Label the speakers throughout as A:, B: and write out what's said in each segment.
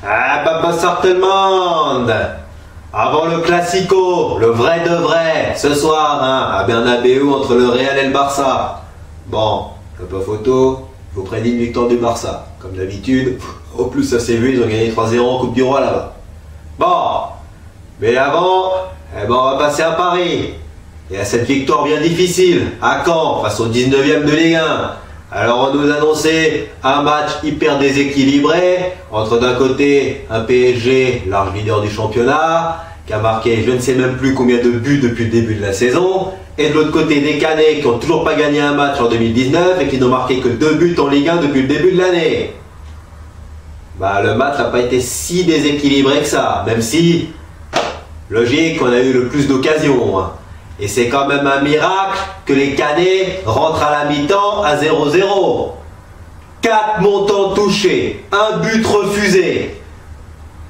A: Ah bah bonsoir tout le monde. Avant le Classico, le vrai de vrai, ce soir, à Bernabéu entre le Real et le Barça. Bon, pas photo, je vous prédis une victoire du Barça. Comme d'habitude, au plus ça s'est vu, ils ont gagné 3-0 en Coupe du Roi là-bas. Bon, mais avant, on va passer à Paris. Et à cette victoire bien difficile, à Caen, face au 19e de Ligue 1. Alors on nous annonçait un match hyper déséquilibré, entre d'un côté un PSG, large leader du championnat, qui a marqué je ne sais même plus combien de buts depuis le début de la saison, et de l'autre côté des Canets qui n'ont toujours pas gagné un match en 2019 et qui n'ont marqué que 2 buts en Ligue 1 depuis le début de l'année. Bah le match n'a pas été si déséquilibré que ça, même si, logique, on a eu le plus d'occasions. Et c'est quand même un miracle que les Canets rentrent à la mi-temps à 0-0. 4 montants touchés, un but refusé.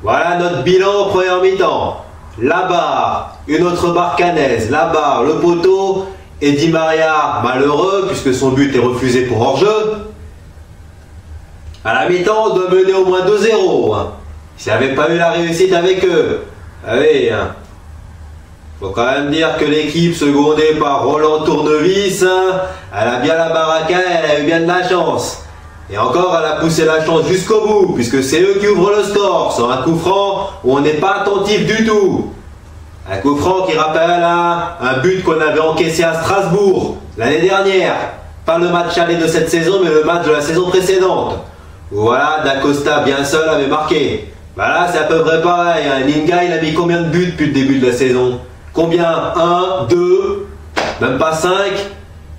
A: Voilà notre bilan au premier mi-temps. La barre, une autre barre canaise, la barre, le poteau et Di Maria malheureux puisque son but est refusé pour hors-jeu. À la mi-temps, on doit mener au moins 2-0. S'il n'y avait pas eu la réussite avec eux. Allez, faut quand même dire que l'équipe secondée par Roland Tournevis, elle a bien la baraquin, elle a eu bien de la chance. Et encore, elle a poussé la chance jusqu'au bout, puisque c'est eux qui ouvrent le score, sur un coup franc où on n'est pas attentif du tout. Un coup franc qui rappelle un but qu'on avait encaissé à Strasbourg l'année dernière. Pas le match aller de cette saison, mais le match de la saison précédente. Où voilà, D'Acosta bien seul avait marqué. Bah là, c'est à peu près pareil. Ninga, il a mis combien de buts depuis le début de la saison? Combien? 1, 2, même pas 5.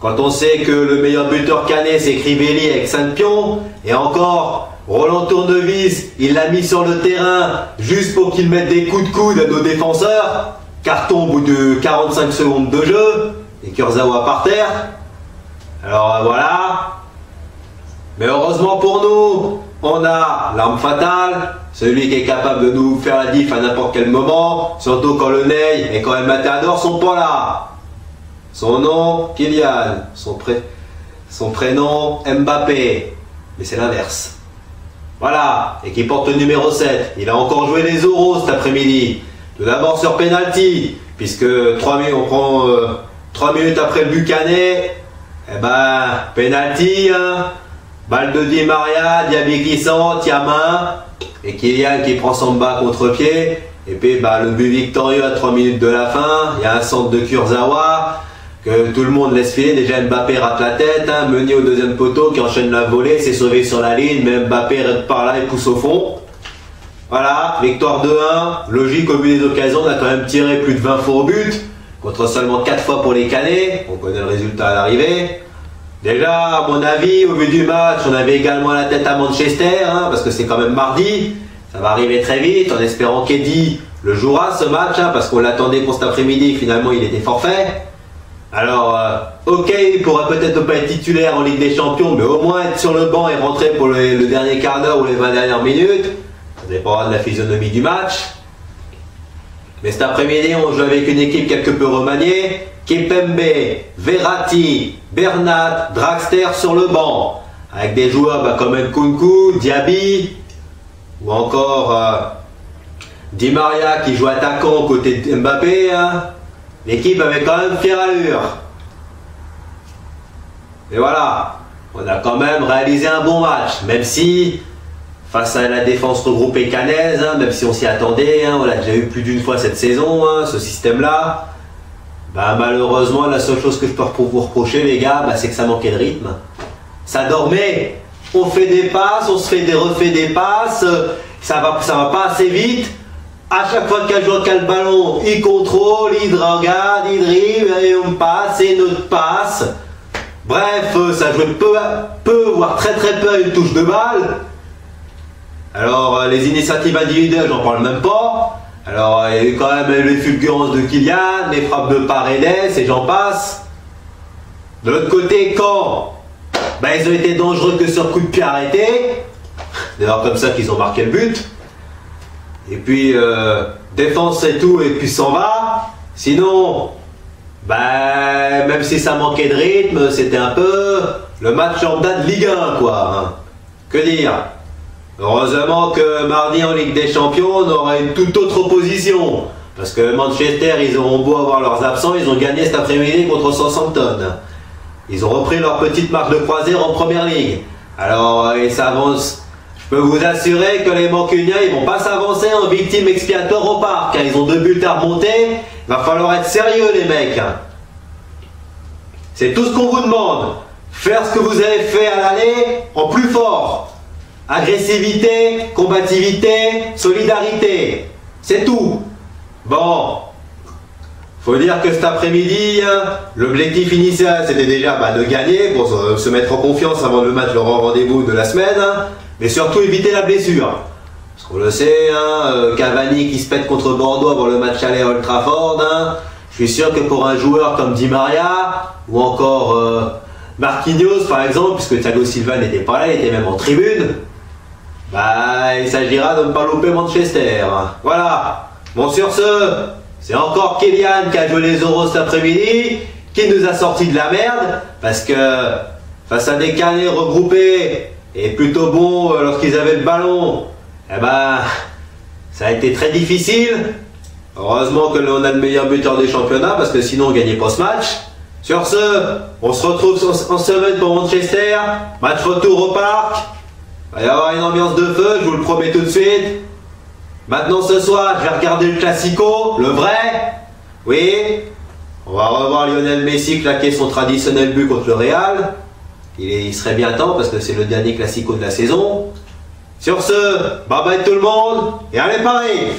A: Quand on sait que le meilleur buteur canet c'est Crivelli avec 5 pions. Et encore, Roland Tournevis, il l'a mis sur le terrain juste pour qu'il mette des coups de coude à nos défenseurs. Carton au bout de 45 secondes de jeu. Et Kurzawa par terre. Alors voilà. Mais heureusement pour nous, on a l'arme fatale. Celui qui est capable de nous faire la diff à n'importe quel moment, surtout quand le Ney et quand le Matador sont pas là. Son nom, Kylian. Son prénom, Mbappé. Mais c'est l'inverse. Voilà, et qui porte le numéro 7. Il a encore joué les euros cet après-midi. Tout d'abord sur penalty, puisque 3 minutes, on prend 3 minutes après le but canet. Eh ben, penalty, balle de Di Maria, Diaby glissante, main. Et Kylian qui prend son bas contre-pied. Et puis le but victorieux à 3 minutes de la fin. Il y a un centre de Kurzawa que tout le monde laisse filer. Déjà Mbappé rate la tête. Meunier au deuxième poteau qui enchaîne la volée. C'est sauvé sur la ligne. Mais Mbappé reste par là et pousse au fond. Voilà, victoire 2-1. Logique au but des occasions. On a quand même tiré plus de 20 fois au but. Contre seulement 4 fois pour les Canets. On connaît le résultat à l'arrivée. Déjà, à mon avis, au vu du match, on avait également la tête à Manchester, parce que c'est quand même mardi. Ça va arriver très vite, en espérant qu'Eddie le jouera ce match, parce qu'on l'attendait pour cet après-midi, finalement il était forfait. Alors, ok, il pourra peut-être ne pas être titulaire en Ligue des Champions, mais au moins être sur le banc et rentrer pour le dernier quart d'heure ou les 20 dernières minutes. Ça dépendra de la physionomie du match. Mais cet après-midi, on joue avec une équipe quelque peu remaniée. Kipembe, Verratti, Bernat, Draxler sur le banc. Avec des joueurs comme Nkunku, Diaby, ou encore Di Maria qui joue attaquant aux côtés de Mbappé. L'équipe avait quand même fière allure. Et voilà, on a quand même réalisé un bon match, même si, face à la défense regroupée canaise, même si on s'y attendait, on l'a déjà eu plus d'une fois cette saison, ce système-là. Malheureusement, la seule chose que je peux vous reprocher, les gars, c'est que ça manquait de rythme. Ça dormait. On fait des passes, on se refait des passes, ça va pas assez vite. À chaque fois qu'un joueur qui a le ballon, il contrôle, il regarde, il dribble, et on passe, et notre passe. Bref, ça jouait peu, voire très peu à une touche de balle. Alors, les initiatives individuelles, j'en parle même pas. Alors, il y a eu quand même les fulgurances de Kylian, les frappes de Paredes et j'en passe. De l'autre côté, quand ils ont été dangereux que sur coup de pied arrêté. D'ailleurs, comme ça qu'ils ont marqué le but. Et puis, défense et tout, et puis s'en va. Sinon, même si ça manquait de rythme, c'était un peu le match lambda de Ligue 1, quoi. Que dire? Heureusement que mardi en Ligue des Champions, on aura une toute autre opposition. Parce que Manchester, ils auront beau avoir leurs absents, ils ont gagné cet après-midi contre Southampton. Ils ont repris leur petite marque de croisière en Première Ligue. Alors, ils s'avancent. Je peux vous assurer que les Mancuniens, ils vont pas s'avancer en victime expiatoire au parc. Ils ont 2 buts à remonter. Il va falloir être sérieux, les mecs. C'est tout ce qu'on vous demande. Faire ce que vous avez fait à l'aller en plus fort. Agressivité, combativité, solidarité. C'est tout. Bon. Faut dire que cet après-midi, l'objectif initial, c'était déjà de gagner pour se mettre en confiance avant le match, le rendez-vous de la semaine. Mais surtout éviter la blessure. Parce qu'on le sait, Cavani qui se pète contre Bordeaux avant le match aller à Old Trafford. Je suis sûr que pour un joueur comme Di Maria, ou encore Marquinhos par exemple, puisque Thiago Silva n'était pas là, il était même en tribune, il s'agira de ne pas louper Manchester. Voilà. Bon, sur ce, c'est encore Kylian qui a joué les euros cet après-midi, qui nous a sorti de la merde, parce que face à des canets regroupés et plutôt bons lorsqu'ils avaient le ballon, ça a été très difficile. Heureusement que l'on a le meilleur buteur des championnats, parce que sinon on ne gagnait pas ce match. Sur ce, on se retrouve en semaine pour Manchester, match retour au parc. Il va y avoir une ambiance de feu, je vous le promets tout de suite. Maintenant ce soir, je vais regarder le Classico, le vrai. Oui, on va revoir Lionel Messi claquer son traditionnel but contre le Real. Il serait bien temps parce que c'est le dernier Classico de la saison. Sur ce, bye bye tout le monde et allez Paris!